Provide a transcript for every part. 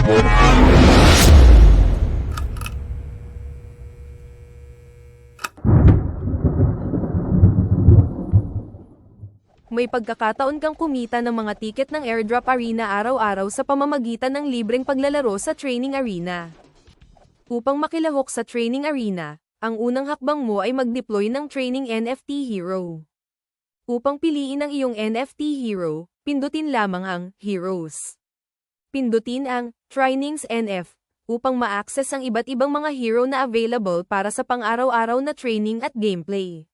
May pagkakataon kang kumita ng mga tiket ng airdrop arena araw-araw sa pamamagitan ng libreng paglalaro sa training arena. Upang makilahok sa training arena, ang unang hakbang mo ay mag-deploy ng training NFT hero. Upang piliin ang iyong NFT hero, pindutin lamang ang Heroes. Pindutin ang Trainings NF upang ma-access ang iba't ibang mga hero na available para sa pang-araw-araw na training at gameplay.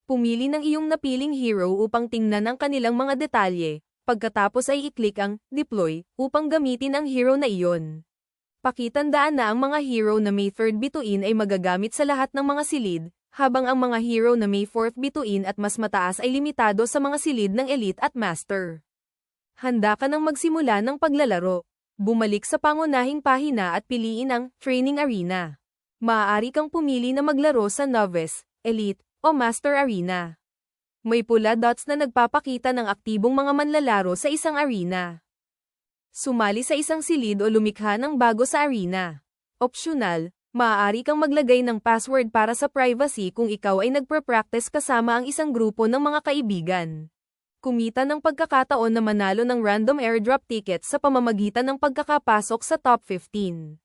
Pumili ng iyong napiling hero upang tingnan ang kanilang mga detalye, pagkatapos ay i-click ang Deploy upang gamitin ang hero na iyon. Pakitandaan na ang mga hero na may third bituin ay magagamit sa lahat ng mga silid, habang ang mga hero na may fourth bituin at mas mataas ay limitado sa mga silid ng Elite at Master. Handa ka nang magsimula ng paglalaro. Bumalik sa pangunahing pahina at piliin ang Training Arena. Maaari kang pumili na maglaro sa Novice, Elite, o Master Arena. May pula dots na nagpapakita ng aktibong mga manlalaro sa isang arena. Sumali sa isang silid o lumikha ng bago sa arena. Optional, maaari kang maglagay ng password para sa privacy kung ikaw ay nagpe-practice kasama ang isang grupo ng mga kaibigan. Kumita ng pagkakataon na manalo ng random airdrop tickets sa pamamagitan ng pagkakapasok sa top 15.